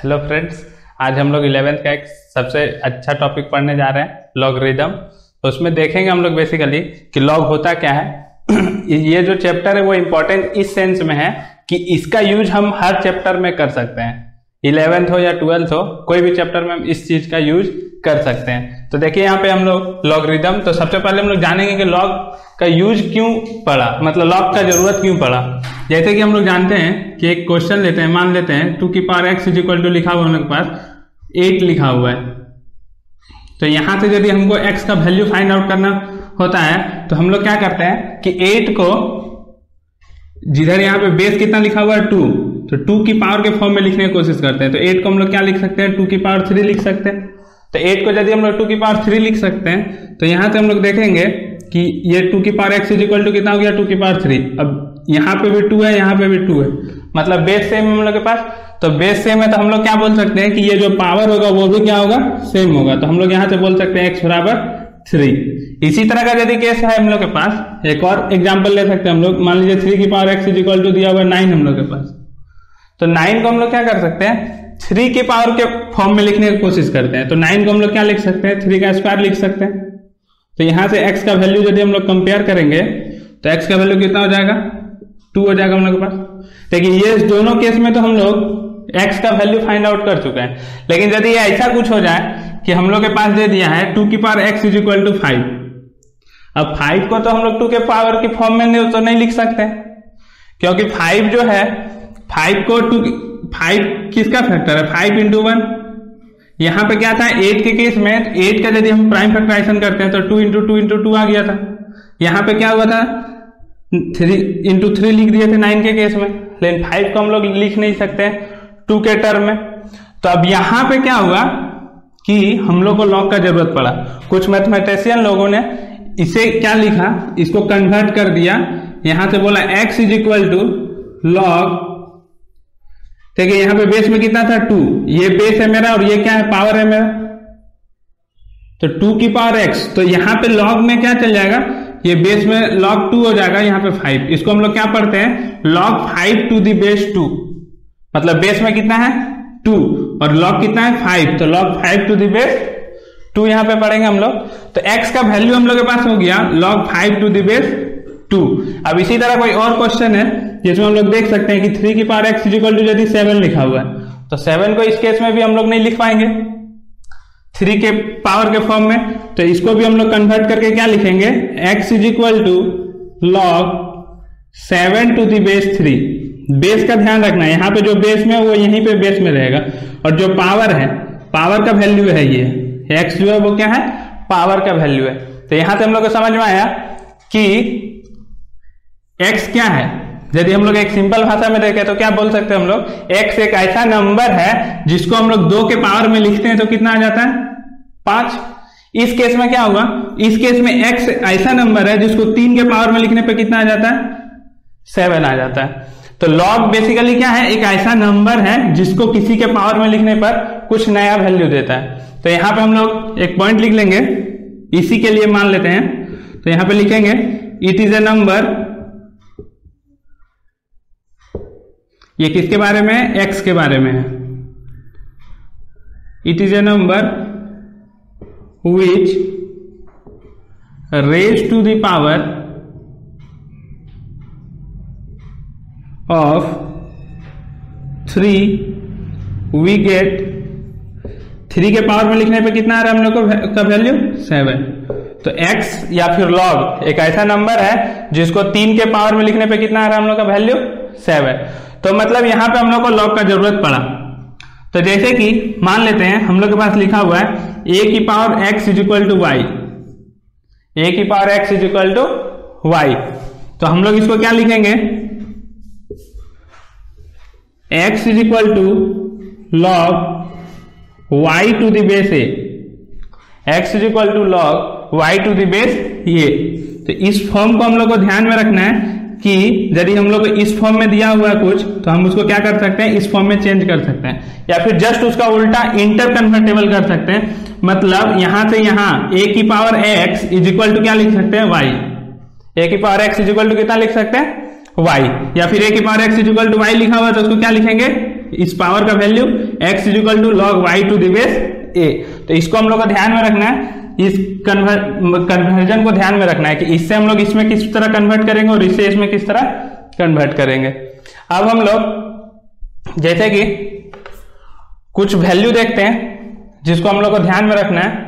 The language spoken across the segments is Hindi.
हेलो फ्रेंड्स, आज हम लोग 11th का एक सबसे अच्छा टॉपिक पढ़ने जा रहे हैं, लॉगरिदम। तो उसमें देखेंगे हम लोग बेसिकली कि लॉग होता क्या है। ये जो चैप्टर है वो इम्पोर्टेंट इस सेंस में है कि इसका यूज हम हर चैप्टर में कर सकते हैं, 11th हो या 12th हो, कोई भी चैप्टर में हम इस चीज का यूज कर सकते हैं। तो देखिए यहाँ पे हम लोग लॉगरिदम, तो सबसे पहले हम लोग जानेंगे कि लॉग का यूज क्यों पड़ा, मतलब लॉग का जरूरत क्यों पड़ा। जैसे कि हम लोग जानते हैं कि एक क्वेश्चन लेते हैं, मान लेते हैं 2 की पावर x इक्वल टू लिखा हुआ, उनके पास 8 लिखा हुआ है। तो यहाँ से यदि हमको x का वैल्यू फाइंड आउट करना होता है तो हम लोग क्या करते हैं कि 8 को, जिधर यहाँ पे बेस कितना लिखा हुआ है 2, तो 2 की पावर के फॉर्म में लिखने की कोशिश करते हैं। तो 8 को हम लोग क्या लिख सकते हैं, 2 की पावर 3 लिख सकते हैं। तो 8 को यदि हम लोग 2 की पावर 3 लिख सकते हैं तो यहाँ से हम लोग देखेंगे कि ये 2 की पावर x इक्वल टू कितना हो गया, 2 की पावर 3। अब यहाँ पे भी 2 है, यहाँ पे भी 2 है, मतलब बेस सेम है हम लोग के पास। तो बेस सेम है तो हम लोग क्या बोल सकते हैं कि ये जो पावर होगा वो भी क्या होगा, सेम होगा। तो हम लोग यहाँ से बोल सकते हैं x बराबर 3। इसी तरह का यदि केस है हम लोग के पास, एक और एग्जाम्पल ले सकते हैं हम लोग। मान लीजिए 3 की पावर x इक्वल टू दिया हुआ 9 हम लोग के पास। तो 9 को हम लोग क्या कर सकते हैं, 3 के पावर के फॉर्म में लिखने की कोशिश करते हैं। तो 9 को हम लोग क्या लिख सकते हैं, 3 का स्क्वायर लिख सकते हैं। तो यहाँ से x का वैल्यू यदि हम लोग कंपेयर करेंगे तो x का वैल्यू कितना हो जाएगा, 2 हो जाएगा हम लोग के पास। देखिए ये दोनों केस में तो हम लोग x का वैल्यू फाइंड आउट कर चुके हैं। लेकिन यदि ऐसा कुछ हो जाए कि हम लोग के पास दे दिया है 2 की पावर x इक्वल टू 5। अब 5 को तो हम लोग 2 के पावर की फॉर्म में तो नहीं लिख सकते, क्योंकि 5 जो है, 5 को 5 किसका फैक्टर है, 5 इंटू 1। यहाँ पे क्या था, 8 के केस में 8 का यदि हम प्राइम फैक्टराइजेशन करते हैं तो 2 इंटू 2 इंटू 2 आ गया था। यहाँ पे क्या हुआ था, 3 इंटू 3 लिख दिए थे 9 के केस में। लेकिन 5 को हम लोग लिख नहीं सकते 2 के टर्म में। तो अब यहाँ पे क्या हुआ कि हम लोग को लॉग का जरूरत पड़ा। कुछ मैथमेटिशियन लोगों ने इसे क्या लिखा, इसको कन्वर्ट कर दिया। यहाँ से बोला x is equal to log, देखिए यहाँ पे बेस में कितना था 2, ये बेस है मेरा और ये क्या है, पावर है मेरा। तो 2 की पावर x, तो यहाँ पे लॉग में क्या चल जाएगा, ये बेस में लॉग 2 हो जाएगा, यहाँ पे 5। इसको हम लोग क्या पढ़ते हैं, लॉग 5 टू द बेस 2, मतलब बेस में कितना है 2 और लॉग कितना है 5, तो लॉग 5 टू द बेस 2 यहाँ पे पढ़ेंगे हम लोग। तो x का वैल्यू हम लोग के पास हो गया लॉग 5 टू द बेस 2। अब इसी तरह कोई और क्वेश्चन है जिसमें हम लोग देख सकते हैं कि 3 की पावर x इक्वल टू यदि 7 लिखा हुआ है, तो 7 को इस केस में भी हम लोग नहीं लिख पाएंगे 3 के पावर के फॉर्म में। तो इसको भी हम लोग कन्वर्ट करके क्या लिखेंगे, x is equal to log 7 to the base 3। Base का ध्यान रखना है, यहाँ पे जो बेस में वो यहीं पे बेस में रहेगा, और जो पावर है, पावर का वैल्यू है ये x जो है वो क्या है, पावर का वैल्यू है। तो यहाँ से हम लोग को समझ में आया कि x क्या है। यदि हम लोग एक सिंपल भाषा में देखें तो क्या बोल सकते हैं हम लोग, x एक ऐसा नंबर है जिसको हम लोग 2 के पावर में लिखते हैं तो कितना आ जाता है, 5। इस केस में क्या हुआ, इस केस में x ऐसा नंबर है जिसको 3 के पावर में लिखने पे कितना आ जाता है, 7 आ जाता है। तो लॉग बेसिकली क्या है, एक ऐसा नंबर है जिसको किसी के पावर में लिखने पर कुछ नया वैल्यू देता है। तो यहाँ पे हम लोग एक पॉइंट लिख लेंगे, इसी के लिए मान लेते हैं। तो यहाँ पे लिखेंगे इट इज ए नंबर, ये किसके बारे में है, x के बारे में है। It is a number which raise to the power of 3 we get, 3 के पावर में लिखने पे कितना आ रहा है हम लोग का वैल्यू, 7। तो x या फिर log एक ऐसा नंबर है जिसको 3 के पावर में लिखने पे कितना आ रहा है हम लोग का वैल्यू, 7। तो मतलब यहाँ पे हम लोग को लॉग का जरूरत पड़ा। तो जैसे कि मान लेते हैं हम लोग के पास लिखा हुआ है a की power x is equal to y, a की power x is equal to y। तो हम लोग इसको क्या लिखेंगे, x is equal to log y to the base a, x is equal to log y to the base a। तो इस फॉर्म को हम लोग को ध्यान में रखना है कि यदि हम लोग को इस फॉर्म में दिया हुआ है कुछ, तो हम उसको क्या कर सकते हैं, इस फॉर्म में चेंज कर सकते हैं, या फिर जस्ट उसका उल्टा इंटर कन्वर्टेबल कर सकते हैं। मतलब यहां से यहां a की power x is equal to क्या लिख सकते हैं, y। a की power x is equal to कितना लिख सकते हैं, y, या फिर a की power x is equal to y लिखा हुआ है तो उसको क्या लिखेंगे, इस पावर का value x equal to log Y to the base a। तो इसको हम लोग को ध्यान में रखना है, इस कन्वर्जन को ध्यान में रखना है कि इससे हम लोग इसमें किस तरह कन्वर्ट करेंगे और इससे इसमें किस तरह कन्वर्ट करेंगे। अब हम लोग जैसे कि कुछ वैल्यू देखते हैं जिसको हम लोग को ध्यान में रखना है।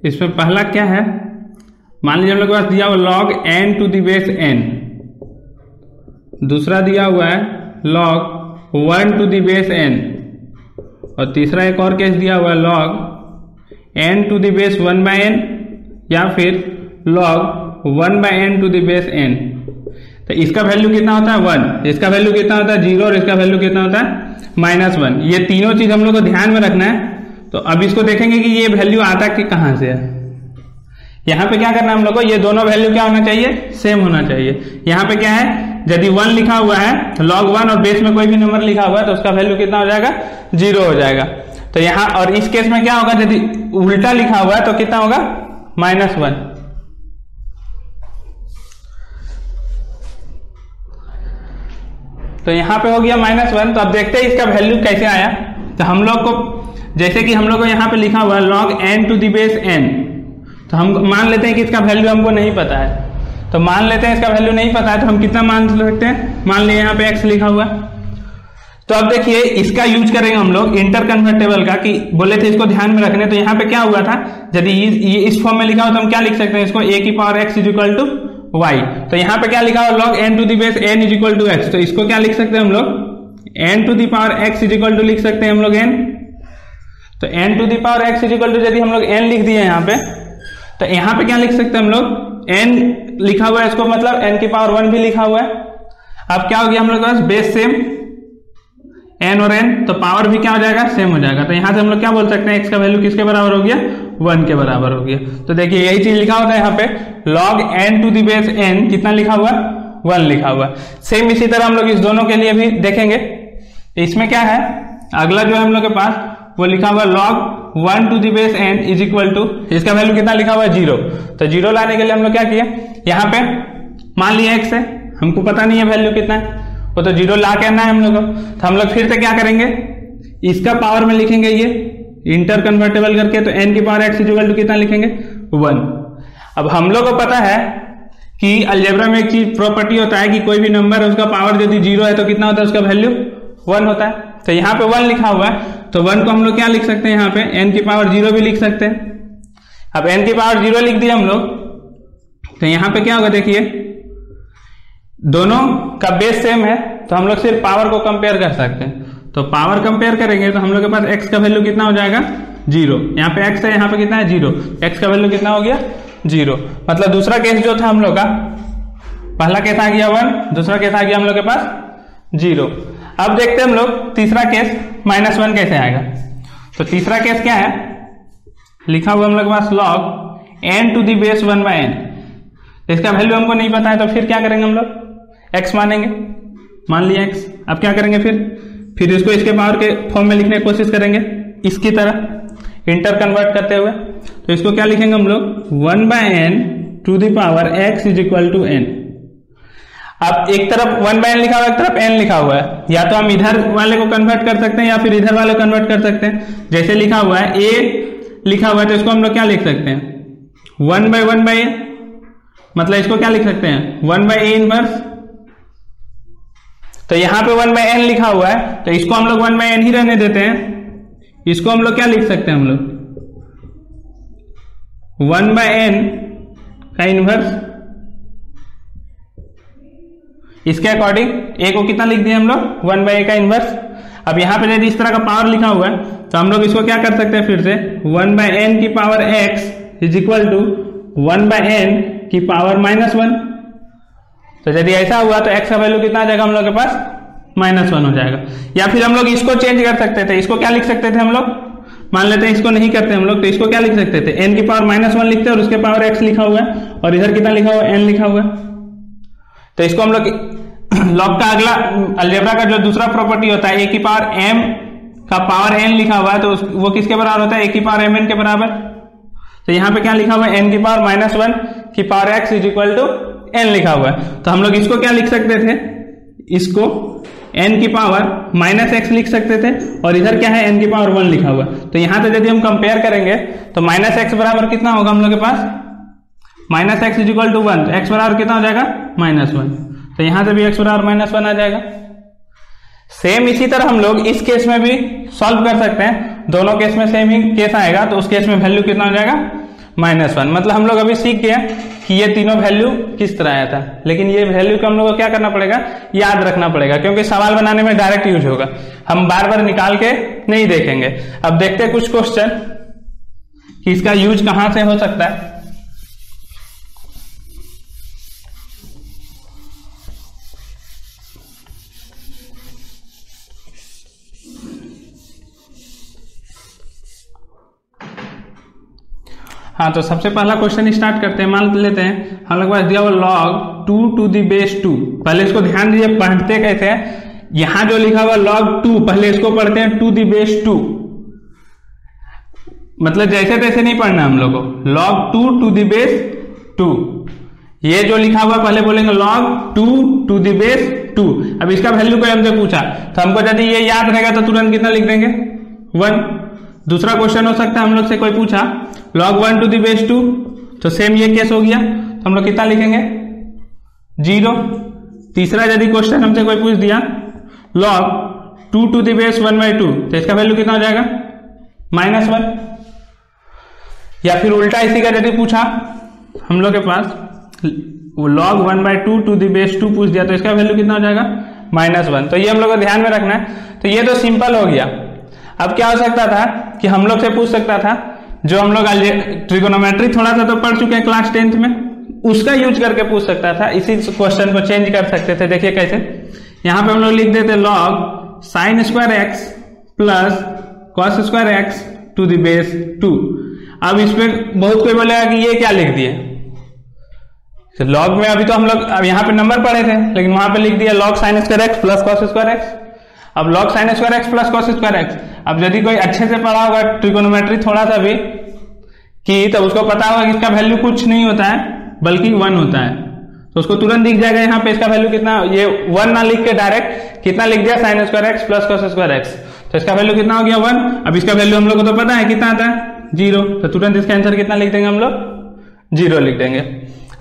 इसमें पहला क्या है, मान लीजिए हम लोग के पास दिया हुआ log n to the base n, दूसरा दिया हुआ है log 1 to the base n, और तीसरा एक और केस दिया हुआ है log n to the base 1 by n या फिर log 1 by n to the base n। तो इसका वैल्यू कितना होता है 1, इसका वैल्यू कितना होता है 0 और इसका वैल्यू कितना होता है -1। ये तीनों चीज हम लोग को ध्यान में रखना है। तो अब इसको देखेंगे कि ये वैल्यू आता कि कहां से है। यहां पे क्या करना है हम लोग को, ये दोनों वैल्यू क्या होना चाहिए, सेम होना चाहिए। यहां पे क्या है, यदि 1 लिखा हुआ है लॉग 1 और बेस में कोई भी नंबर लिखा हुआ है तो उसका वैल्यू कितना हो जाएगा 0 हो जाएगा। तो यहां और इस केस में क्या होगा, यदि उल्टा लिखा हुआ है तो कितना होगा -1। तो यहां पे हो गया -1। तो अब देखते हैं इसका वैल्यू कैसे आया। तो हम लोग को जैसे कि हम लोग को यहाँ पे लिखा हुआ है log n to the base n, तो हम मान लेते हैं कि इसका वैल्यू हमको नहीं पता है। तो मान लेते हैं इसका वैल्यू नहीं पता है तो हम कितना मान सकते हैं, मान लिया यहाँ पे x लिखा हुआ है। तो अब देखिए इसका यूज करेंगे हम लोग इंटर कन्वर्टेबल का, कि बोले थे इसको ध्यान में रखने। तो यहाँ पे क्या हुआ था, यदि ये इस फॉर्म में लिखा हो तो हम क्या लिख सकते हैं इसको, a की power x is equal to Y. तो यहाँ पे क्या लिखा हुआ log n to the base n is equal to x, तो इसको क्या लिख सकते हैं हम लोग n to the power x is equal to लिख सकते हैं हम लोग n। तो n to the power x is equal to यदि हम लोग n लिख दिए यहाँ पे, तो यहाँ पे क्या लिख सकते हैं हम लोग n लिखा हुआ है, इसको मतलब n की पावर 1 भी लिखा हुआ है। अब क्या हो गया हम लोग के पास बेस सेम n और n, तो पावर भी क्या हो जाएगा सेम हो जाएगा। तो यहाँ से हम लोग क्या बोल सकते हैं x का वैल्यू किसके बराबर हो गया 1 के बराबर हो गया। तो देखिए यही चीज लिखा होता है यहाँ पे log n to the base n कितना लिखा हुआ 1 लिखा हुआ। सेम इसी तरह हम लोग इस दोनों के लिए भी देखेंगे। इसमें क्या है, अगला जो है हम लोग के पास वो लिखा हुआ log 1 to the base n is equal to, इसका वैल्यू कितना लिखा हुआ है 0। तो 0 लाने के लिए हम लोग क्या किए, यहाँ पे मान लिया x है, हमको पता नहीं है वैल्यू कितना है, वो तो 0 ला के आना है हम लोग को। तो हम लोग फिर से क्या करेंगे, इसका पावर में लिखेंगे ये इंटर कन्वर्टेबल करके, तो n की power x is equal to कितना लिखेंगे 1। अब हम लोग को पता है कि अलजेब्रा में एक चीज प्रॉपर्टी होता है कि कोई भी नंबर है उसका पावर यदि 0 है तो कितना होता है उसका वैल्यू 1 होता है। तो यहाँ पे 1 लिखा हुआ है, तो 1 को हम लोग क्या लिख सकते हैं, यहाँ पे n की पावर 0 भी लिख सकते हैं। अब n की पावर 0 लिख दिया हम लोग, तो यहाँ पे क्या होगा देखिए दोनों का बेस सेम है, तो हम लोग सिर्फ पावर को कंपेयर कर सकते हैं। तो पावर कंपेयर करेंगे तो हम लोग के पास x का वैल्यू कितना हो जाएगा 0। यहाँ पे x है, यहाँ पे कितना है 0, x का वैल्यू कितना हो गया 0। मतलब दूसरा केस जो था हम लोग का, पहला केस आ गया 1, दूसरा केस आ गया हम लोग के पास 0। अब देखते हैं हम लोग तीसरा केस -1 कैसे आएगा। तो तीसरा केस क्या है, लिखा हुआ हम लोग के पास log n to the base 1 by n, इसका वैल्यू हमको नहीं पता है। तो फिर क्या करेंगे हम लोग x मानेंगे, मान लिया x। अब क्या करेंगे फिर इसको इसके पावर के फॉर्म में लिखने की कोशिश करेंगे इसकी तरह इंटर कन्वर्ट करते हुए। तो इसको क्या लिखेंगे हम लोग 1 by n to the power x is equal to n। अब एक तरफ 1 बाय n लिखा हुआ है, एक तरफ n लिखा हुआ है, या तो हम इधर वाले को कन्वर्ट कर सकते हैं या फिर इधर वाले को कन्वर्ट कर सकते हैं। जैसे लिखा हुआ है a लिखा हुआ है, तो इसको हम लोग क्या लिख सकते हैं 1 बाय a, मतलब इसको क्या लिख सकते हैं 1 बाय a इनवर्स। तो यहाँ पे 1 बाय n लिखा हुआ है, तो इसको हम लोग 1 बाय n ही रहने देते हैं। इसको हम लोग क्या लिख सकते हैं, हम लोग 1 बाय n का इनवर्स, इसके अकॉर्डिंग a को कितना लिख दिए हम लोग 1 बाय a का इनवर्स। अब यहाँ पे यदि इस तरह का पावर लिखा हुआ है तो हम लोग इसको क्या कर सकते हैं फिर से 1 बाय n की power x is equal to 1 by n की पावर -1। तो यदि ऐसा हुआ तो x का वैल्यू कितना आ जाएगा हम लोग के पास -1 हो जाएगा। या फिर हम लोग इसको चेंज कर सकते थे, इसको क्या लिख सकते थे हम लोग मान लेते हैं इसको नहीं करते हम लोग, तो इसको क्या लिख सकते थे, n की पावर -1 लिखते हैं और उसके पावर x लिखा हुआ है, और इधर कितना लिखा हुआ है, n लिखा हुआ है। तो इसको हम लोग लॉग का अगला अलजेब्रा का जो दूसरा प्रॉपर्टी होता है, a की पावर m का पावर n लिखा हुआ है, तो वो किसके बराबर होता है, a की पावर mn के बराबर। तो यहाँ पे क्या लिखा हुआ है, n की पावर -1 की power x is equal to n लिखा हुआ है। तो हम लोग इसको क्या लिख सकते थे, इसको n की पावर -x लिख सकते थे, और इधर क्या है, n की पावर 1 लिखा हुआ है। तो यहाँ पे यदि हम कंपेयर करेंगे तो -x बराबर कितना होगा हम लोग के पास, -x इज इक्वल टू 1, तो x बराबर कितना हो जाएगा, -1। तो यहाँ से भी x बराबर -1 आ जाएगा। सेम इसी तरह हम लोग इस केस में भी सॉल्व कर सकते हैं, दोनों केस में सेम ही केस आएगा, तो उस केस में वैल्यू कितना हो जाएगा, -1। मतलब हम लोग अभी सीख गए कि ये तीनों वैल्यू किस तरह आया था, लेकिन ये वैल्यू को हम लोग को क्या करना पड़ेगा, याद रखना पड़ेगा, क्योंकि सवाल बनाने में डायरेक्ट यूज होगा, हम बार बार निकाल के नहीं देखेंगे। अब देखते हैं कुछ क्वेश्चन कि इसका यूज कहां से हो सकता है। हाँ, तो सबसे पहला क्वेश्चन स्टार्ट करते हैं। मान लेते हैं हम लोग पास दिया हुआ log 2 to the base 2। पहले इसको ध्यान दीजिए, पढ़ते कैसे हैं, यहां जो लिखा हुआ log 2, पहले इसको पढ़ते हैं 2 the base 2, मतलब जैसे तैसे नहीं पढ़ना हम लोग को, log 2 to the base 2। ये जो लिखा हुआ पहले बोलेंगे log 2 to the base 2। अब इसका वैल्यू कोई हमसे पूछा तो हमको यदि ये याद रहेगा तो तुरंत कितना लिख देंगे, 1। दूसरा क्वेश्चन हो सकता है हम लोग से कोई पूछा log 1 to the base 2, तो सेम ये केस हो गया, तो हम लोग कितना लिखेंगे, 0। तीसरा यदि क्वेश्चन हमसे कोई पूछ दिया log 2 to the base 1/2, तो इसका वैल्यू कितना हो जाएगा, -1। या फिर उल्टा इसी का यदि पूछा हम लोग के पास log 1/2 to the base 2 पूछ दिया, तो इसका वैल्यू कितना हो जाएगा, -1। तो ये हम लोग को ध्यान में रखना है। तो ये तो सिंपल हो गया। अब क्या हो सकता था कि हम लोग से पूछ सकता था, जो हम लोग ट्रिगोनोमेट्री थोड़ा सा तो पढ़ चुके हैं क्लास 10th में, उसका यूज करके पूछ सकता था। इसी क्वेश्चन को चेंज कर सकते थे। देखिए कैसे, यहाँ पे हम लोग लिख देते log sin² x plus cos² x to the base 2। अब इसमें बहुत कोई बोलेगा कि ये क्या लिख दिए, लॉग में अभी तो हम लोग अब यहाँ पे नंबर पढ़े थे, लेकिन वहां पे लिख दिया log sin² x plus cos² x। अब log sin² x plus cos² x, अब यदि कोई अच्छे से पढ़ा होगा ट्रिगोनोमेट्री थोड़ा सा भी कि, तो उसको पता होगा कि इसका वैल्यू कुछ नहीं होता है बल्कि 1 होता है, तो उसको तुरंत दिख जाएगा यहाँ पे इसका वैल्यू कितना, ये 1 ना लिख के डायरेक्ट कितना लिख दिया, sin² x plus cos² x, तो इसका वैल्यू कितना हो गया, 1। अब इसका वैल्यू हम लोग को तो पता है कितना आता है, 0, तो तुरंत इसका आंसर कितना लिख देंगे हम लोग, 0 लिख देंगे।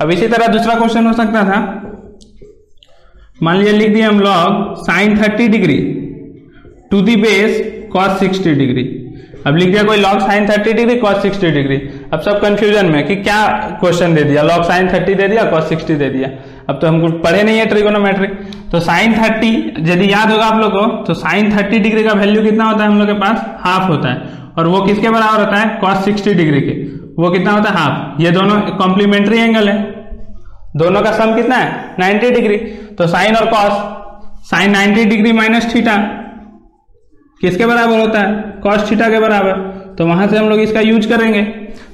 अब इसी तरह दूसरा क्वेश्चन हो सकता था, मान लीजिए लिख दिया हम log sin 30 degree to the base cos 60 degree. अब लिख दिया कोई log sin 30 degree cos 60 degree. अब सब कंफ्यूजन में कि क्या क्वेश्चन दे दिया, log sin 30 दे दिया cos 60 दे दिया। अब तो हमको पढ़े नहीं है ट्रिगोनोमेट्री, तो sin 30 यदि याद होगा आप लोग को, तो sin 30 डिग्री का वैल्यू कितना होता है हम लोग के पास, हाफ होता है, और वो किसके बराबर होता है, cos 60 डिग्री के, वो कितना होता है, हाफ। ये दोनों कॉम्प्लीमेंट्री एंगल है, दोनों का सम कितना है, 90 डिग्री। तो साइन और cos, sine 90 degree minus theta किसके बराबर होता है, कॉस थीटा के बराबर। तो वहां से हम लोग इसका यूज करेंगे।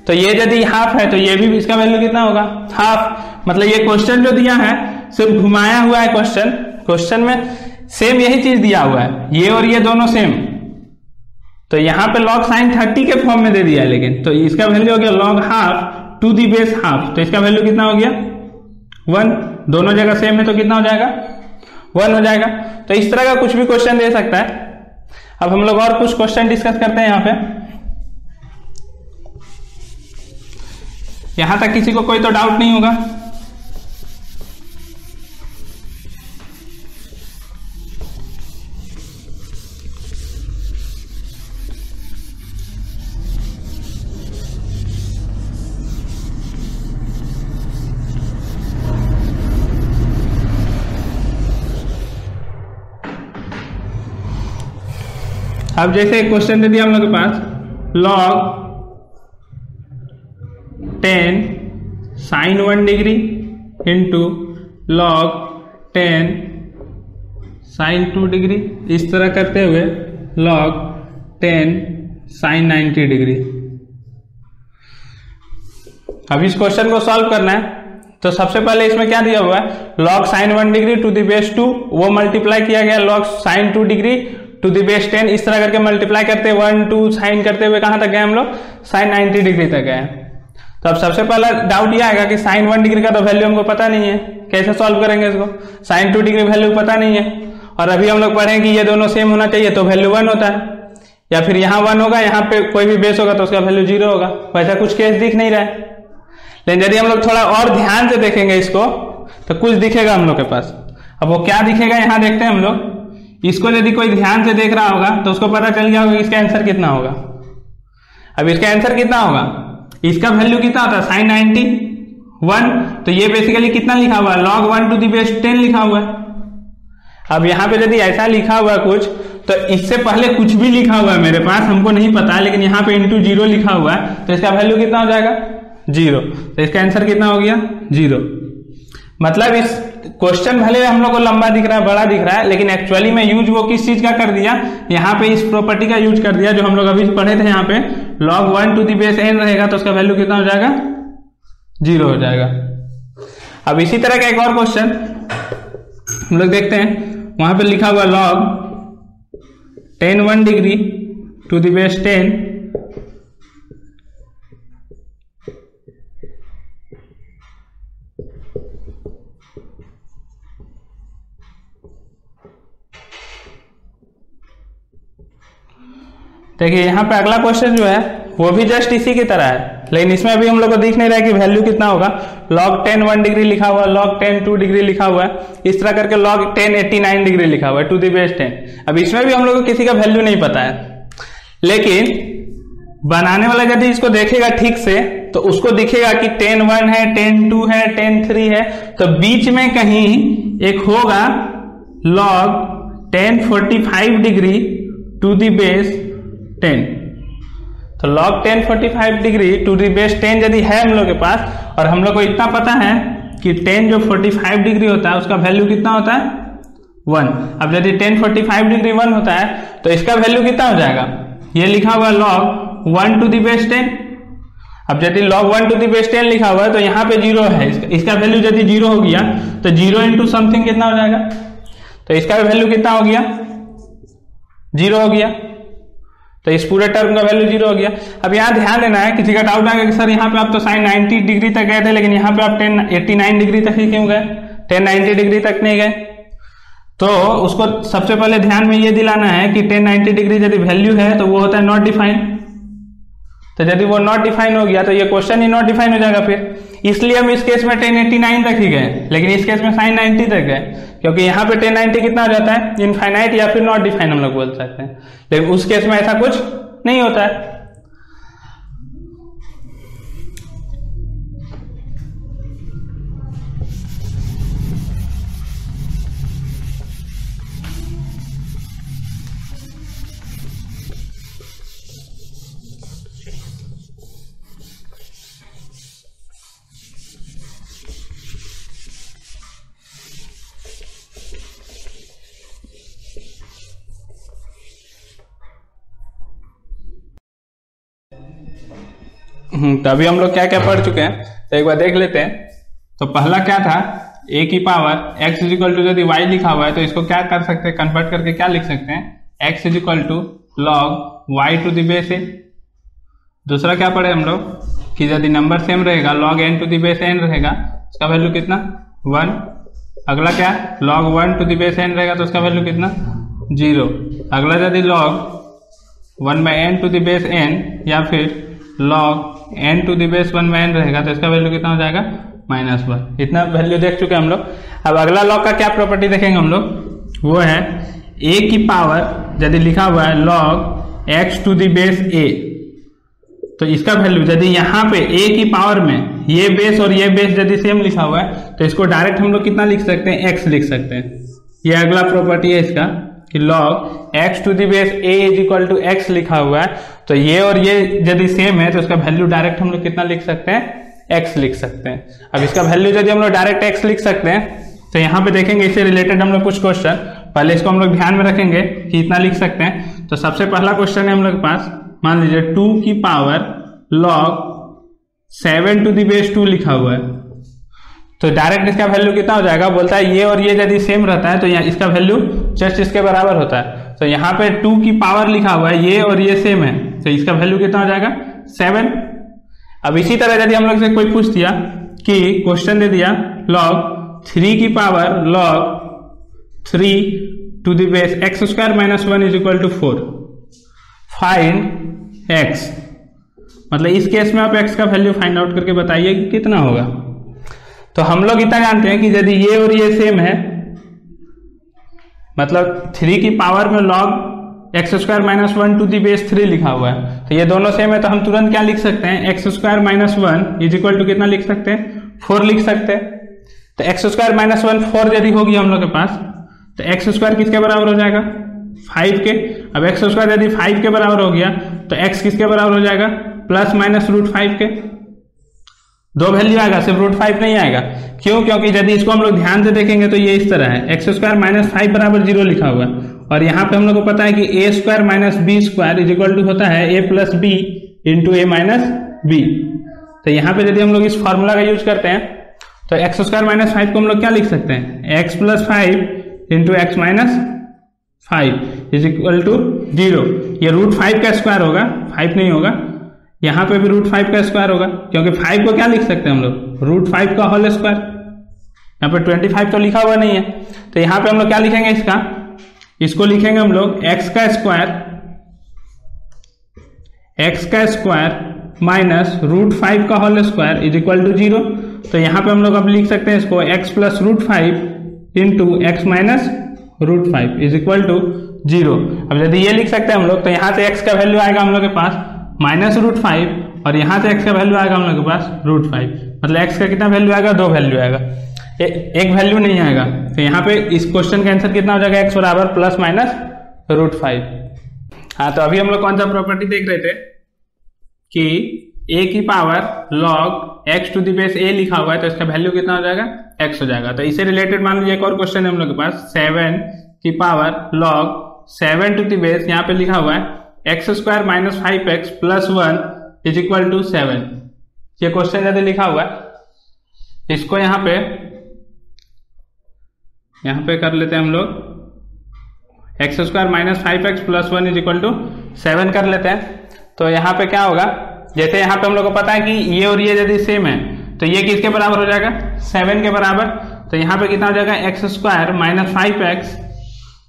तो ये यदि हाफ है तो ये भी इसका वैल्यू कितना होगा, हाफ। मतलब ये क्वेश्चन जो दिया है सिर्फ घुमाया हुआ है क्वेश्चन, क्वेश्चन में सेम यही चीज दिया हुआ है, ये और ये दोनों सेम। तो यहाँ पे log sin 30 के फॉर्म में दे दिया है, लेकिन तो इसका वैल्यू हो गया log half to the base half. तो इसका वैल्यू कितना हो गया, 1। दोनों जगह सेम है तो कितना हो जाएगा, 1 हो जाएगा। तो इस तरह का कुछ भी क्वेश्चन दे सकता है। अब हम लोग और कुछ क्वेश्चन डिस्कस करते हैं यहाँ पे। यहां तक किसी को कोई तो डाउट नहीं होगा। अब जैसे एक क्वेश्चन दे दिया हम लोग के पास, log 10 sin 1 degree into log 10 sin 2 degree. इस तरह करते हुए log 10 साइन 90 डिग्री। अब इस क्वेश्चन को सॉल्व करना है तो सबसे पहले इसमें क्या दिया हुआ है, log sin 1 degree to the base 2, वो मल्टीप्लाई किया गया log sin 2 degree to the base 10, इस तरह करके मल्टीप्लाई करते 1 2 साइन करते हुए कहां तक गए हम लोग, sin 90 डिग्री तक गए। तो अब सबसे पहला डाउट ये आएगा कि sin 1 डिग्री का तो वैल्यू हमको पता नहीं है, कैसे सॉल्व करेंगे इसको, sin 2 डिग्री वैल्यू पता नहीं है, और अभी हम लोग पढ़ें कि ये दोनों सेम होना चाहिए तो वैल्यू 1 होता है, या फिर यहाँ 1 होगा, यहाँ पे कोई भी बेस होगा तो उसका वैल्यू 0 होगा। वैसा कुछ केस दिख नहीं रहा है, लेकिन यदि हम लोग थोड़ा और ध्यान से देखेंगे इसको तो कुछ दिखेगा हम लोग के पास। अब वो क्या दिखेगा यहाँ देखते हैं हम लोग। इसको यदि कोई ध्यान से देख रहा होगा तो उसको पता चल गया होगा इसका आंसर कितना होगा। अब इसका आंसर कितना होगा, इसका वैल्यू कितना होता है साइन 90 1, तो ये बेसिकली कितना लिखा हुआ है, log 1 टू द बेस 10 लिखा हुआ है। अब यहाँ पे यदि ऐसा लिखा हुआ है कुछ, तो इससे पहले कुछ भी लिखा हुआ है मेरे पास, हमको नहीं पता, लेकिन यहाँ पे इंटू 0 लिखा हुआ है, तो इसका वैल्यू कितना हो जाएगा 0। तो इसका आंसर कितना हो गया 0। मतलब इस क्वेश्चन भले हम लोग को लंबा दिख रहा है, बड़ा दिख रहा है, लेकिन एक्चुअली में यूज वो किस चीज का कर दिया, यहाँ पे इस प्रॉपर्टी का यूज कर दिया जो हम लोग अभी पढ़े थे। यहाँ पे log 1 to the base n रहेगा तो उसका वैल्यू कितना हो जाएगा 0 हो जाएगा। अब इसी तरह का एक और क्वेश्चन हम लोग देखते हैं, वहां पे लिखा हुआ log tan 1 degree to the base 10 देखिए यहाँ पे अगला क्वेश्चन जो है वो भी जस्ट इसी की तरह है, लेकिन इसमें अभी हम लोग को दिख नहीं रहा है कि वैल्यू कितना होगा। log 10 1 डिग्री लिखा हुआ है, log 10 2 डिग्री लिखा हुआ है, इस तरह करके log 10 89 डिग्री लिखा हुआ है टू द बेस 10। अब इसमें भी हम लोग को किसी का वैल्यू नहीं पता है, लेकिन बनाने वाला यदि इसको देखेगा ठीक से तो उसको दिखेगा कि 10 1 है, 10 2 है, 10 3 है, तो बीच में कहीं एक होगा log 10 45 degree to the base 10। तो log 10 45 degree to the base 10 यदि है हम लोग के पास, और हम लोग को इतना पता है कि 10 जो 45 डिग्री होता है उसका वैल्यू कितना होता है 1। अब यदि 10 45 डिग्री 1 होता है तो इसका वैल्यू कितना हो जाएगा, ये लिखा हुआ log 1 टू द बेस 10। अब यदि log 1 टू द बेस 10 लिखा हुआ है तो यहाँ पे 0 है, इसका वैल्यू यदि 0 हो गया तो 0 इंटू समथिंग कितना हो जाएगा, तो इसका वैल्यू कितना हो गया 0 हो गया। तो इस पूरे टर्म का वैल्यू 0 हो गया। अब यहाँ ध्यान देना है, किसी का डाउट आएगा कि सर यहाँ पे आप तो साइन 90 डिग्री तक गए थे, लेकिन यहाँ पे आप 10 89 डिग्री तक ही क्यों गए, 10 90 डिग्री तक नहीं गए। तो उसको सबसे पहले ध्यान में ये दिलाना है कि 10 90 डिग्री यदि वैल्यू है तो वो होता है नॉट डिफाइन। तो यदि वो नॉट डिफाइन हो गया तो ये क्वेश्चन ही नॉट डिफाइन हो जाएगा फिर, इसलिए हम इस केस में 10 89 तक ही गए, लेकिन इस केस में साइन 90 तक गए, क्योंकि यहाँ पे 10 90 कितना हो जाता है इनफाइनाइट या फिर नॉट डिफाइन हम लोग बोल सकते हैं, लेकिन उस केस में ऐसा कुछ नहीं होता है। तो अभी हम लोग क्या क्या पढ़ चुके हैं तो एक बार देख लेते हैं। तो पहला क्या था, a की पावर x इजिकल टू यदि y लिखा हुआ है तो इसको क्या कर सकते हैं, कन्वर्ट करके क्या लिख सकते हैं, x is equal to log y to the base a। दूसरा क्या पढ़े हम लोग कि यदि नंबर सेम रहेगा log n to the base n रहेगा, उसका वैल्यू कितना 1। अगला क्या log 1 to the base n रहेगा तो उसका वैल्यू कितना 0। अगला यदि log 1/n to the base n या फिर log n to the base 1/n रहेगा तो इसका वैल्यू कितना हो जाएगा -1। इतना वैल्यू देख चुके हैं हम लोग। अब अगला log का क्या प्रॉपर्टी देखेंगे हम लोग, वो है a की पावर यदि लिखा हुआ है log x to the base a, तो इसका वैल्यू यदि यहाँ पे a की पावर में ये बेस और ये बेस यदि सेम लिखा हुआ है तो इसको डायरेक्ट हम लोग कितना लिख सकते हैं, x लिख सकते हैं। ये अगला प्रॉपर्टी है इसका कि log x to the base a is equal to x लिखा हुआ है, तो ये और ये यदि सेम है तो इसका वैल्यू डायरेक्ट हम लोग कितना लिख सकते हैं, x लिख सकते हैं। अब इसका वैल्यू यदि हम लोग डायरेक्ट x लिख सकते हैं तो यहाँ पे देखेंगे इससे रिलेटेड हम लोग कुछ क्वेश्चन, पहले इसको हम लोग ध्यान में रखेंगे कि इतना लिख सकते हैं। तो सबसे पहला क्वेश्चन है हम लोग के पास, मान लीजिए 2 की power log 7 to the base 2 लिखा हुआ है, तो डायरेक्ट इसका वैल्यू कितना हो जाएगा, बोलता है ये और ये यदि सेम रहता है तो यहाँ इसका वैल्यू जस्ट इसके बराबर होता है। तो यहाँ पे 2 की पावर लिखा हुआ है, ये और ये सेम है, तो इसका वैल्यू कितना हो जाएगा 7। अब इसी तरह यदि हम लोग से कोई पूछ दिया कि क्वेश्चन दे दिया log 3 की power log 3 to the base x square minus 1 is equal to 4, find x। मतलब इस केस में आप x का वैल्यू फाइंड आउट करके बताइए कि कितना होगा। तो हम लोग इतना जानते हैं कि यदि ये और ये सेम है, मतलब 3 की पावर में log x square minus 1 to the base 3 लिखा हुआ है, तो ये दोनों सेम है, तो हम तुरंत क्या लिख सकते हैं, x square minus 1 is equal to कितना लिख सकते हैं, 4 लिख सकते हैं। तो x स्क्वायर माइनस 1 4 यदि होगी हम लोग के पास, तो x स्क्वायर किसके बराबर हो जाएगा, 5 के। अब x स्क्वायर यदि 5 के बराबर हो गया तो x किसके बराबर हो जाएगा, प्लस माइनस रूट 5 के। दो वैल्यू आएगा, सिर्फ रूट 5 नहीं आएगा। क्यों? क्योंकि यदि इसको हम लोग ध्यान से देखेंगे तो ये इस तरह है, एक्स स्क्वायर माइनस 5 बराबर 0 लिखा हुआ है, और यहाँ पे हम लोग को पता है कि a square minus b square is equal to होता है a plus b into a minus b. तो यहाँ पे यदि हम लोग इस फॉर्मूला का यूज करते हैं तो एक्स स्क्वायर माइनस 5 को हम लोग क्या लिख सकते हैं, x plus 5 into x minus 5 is equal to 0। ये रूट 5 का स्क्वायर होगा, 5 नहीं होगा, यहाँ पे भी रूट 5 का स्क्वायर होगा, क्योंकि 5 को क्या लिख सकते हैं हम लोग, रूट 5 का होल स्क्वायर। यहाँ पे 25 तो लिखा हुआ नहीं है, तो यहाँ पे हम लोग क्या लिखेंगे, इसको लिखेंगे हम लोग x का स्क्वायर माइनस रूट 5 का whole square is equal to 0। तो यहाँ पे हम लोग अब लिख सकते हैं इसको x plus root 5 into x minus root 5 is equal to 0। अब यदि ये लिख सकते हैं हम लोग, तो यहाँ से x का वैल्यू आएगा हम लोग के पास माइनस रूट 5 और यहाँ से x का वैल्यू आएगा हम लोग के पास रूट 5। मतलब x का कितना वैल्यू आएगा, दो वैल्यू आएगा, एक वैल्यू नहीं आएगा। तो यहाँ पे इस क्वेश्चन का आंसर कितना हो जाएगा, x बराबर प्लस माइनस रूट 5। हाँ, तो अभी हम लोग कौन सा प्रॉपर्टी देख रहे थे कि a की power log x to the base a लिखा हुआ है, तो इसका वैल्यू कितना हो जाएगा, x हो जाएगा। तो इससे रिलेटेड मान लीजिए एक और क्वेश्चन है हम लोग के पास, 7 की power log 7 to the base, यहाँ पे लिखा हुआ है x square minus 5x plus 1 is equal to 7। ये क्वेश्चन यदि लिखा हुआ है, इसको यहाँ पे कर लेते हैं हम लोग, x square minus 5x plus 1 is equal to 7 कर लेते हैं। तो यहाँ पे क्या होगा, जैसे यहाँ पे हम लोग को पता है कि ये और ये यदि सेम है, तो ये किसके बराबर हो जाएगा, 7 के बराबर। तो यहाँ पे कितना हो जाएगा, x square minus 5x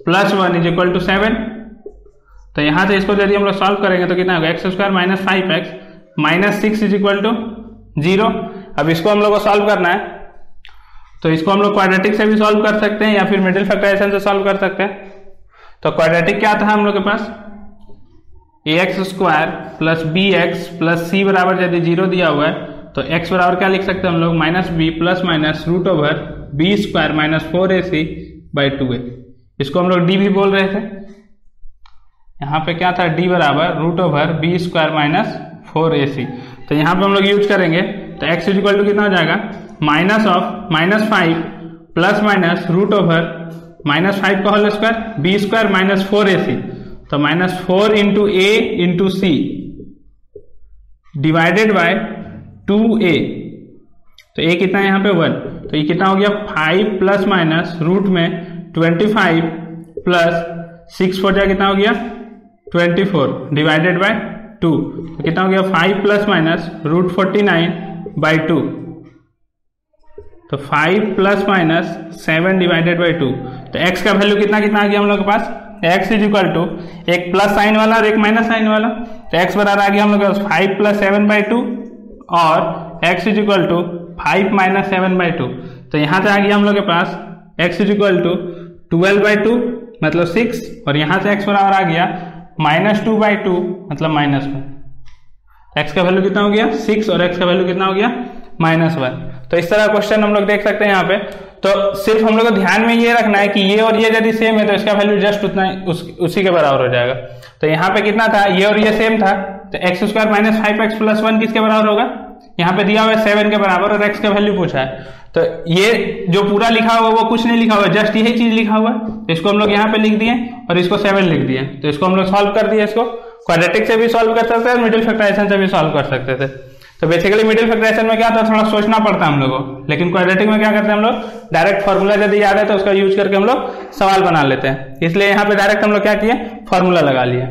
plus 1 is equal to 7। तो यहाँ से इसको यदि हम लोग सॉल्व करेंगे तो कितना होगा, x square minus 5x minus 6 is equal to 0। अब इसको हम लोग को सॉल्व करना है, तो इसको हम लोग क्वाड्रेटिक से भी सॉल्व कर सकते हैं या फिर मिडिल फैक्टराइजेशन से सॉल्व कर सकते हैं। तो क्वाड्रेटिक क्या था हम लोग के पास, ax square plus bx plus c बराबर यदि 0 दिया हुआ है, तो x बराबर क्या लिख सकते हैं हम लोग, minus b plus minus root over b square minus 4ac by 2a। इसको हम लोग d भी बोल रहे थे, यहाँ पे क्या था, d बराबर root over b square minus 4ac। तो यहाँ पे हम लोग यूज करेंगे, तो x इज इक्वल टू कितना हो जाएगा, minus of minus 5 plus minus root over minus 5 का whole square b square minus 4ac। तो minus 4 into a into c divided by 2a। तो a कितना है यहाँ पे 1, तो ये कितना हो गया 5 प्लस माइनस रूट में 25 प्लस 6 4 जा कितना हो गया 24 डिवाइडेड बाय 2। तो कितना हो गया 5 प्लस माइनस रूट 49 बाई 2। तो 5 प्लस माइनस 7 डिवाइडेड बाई 2। तो x का वैल्यू कितना कितना आ गया हम लोग के पास, x इज इक्वल टू एक प्लस साइन वाला और एक माइनस साइन वाला। तो x बराबर आ गया हम लोग के पास 5 प्लस 7 बाई 2 और x is equal to 5 minus 7 by 2। तो यहाँ से आ गया हम लोग के पास x is equal to 12 by 2 मतलब 6, और यहाँ से x बराबर आ गया माइनस 2 बाई 2 मतलब माइनस 1। x का वैल्यू कितना हो गया 6 और x का वैल्यू कितना हो गया माइनस 1। तो इस तरह क्वेश्चन हम लोग देख सकते हैं यहाँ पे। तो सिर्फ हम लोग को ध्यान में ये रखना है कि ये और ये यदि सेम है तो इसका वैल्यू जस्ट उतना उसी के बराबर हो जाएगा। तो यहाँ पे कितना था, ये और ये सेम था, तो x square minus 5x plus 1 किसके बराबर होगा, यहाँ पे दिया हुआ है 7 के बराबर और x का वैल्यू पूछा है। तो ये जो पूरा लिखा हुआ वो कुछ नहीं लिखा हुआ, जस्ट यही चीज लिखा हुआ है। तो इसको हम लोग यहाँ पे लिख दिए और इसको 7 लिख दिए। तो इसको हम लोग सॉल्व कर दिए, इसको क्वाड्रेटिक से भी सॉल्व कर सकते थे, मिडिल फैक्टराइजेशन से भी सॉल्व कर सकते थे। तो बेसिकली मिडिल फैक्टराइजेशन में क्या था, थोड़ा सोचना पड़ता हम लोगों को, लेकिन क्वाड्रेटिक में क्या करते हैं हम लोग, डायरेक्ट फॉर्मूला यदि याद है तो उसका यूज करके हम लोग सवाल बना लेते हैं। इसलिए यहाँ पे डायरेक्ट हम लोग क्या किए, फॉर्मूला लगा लिए।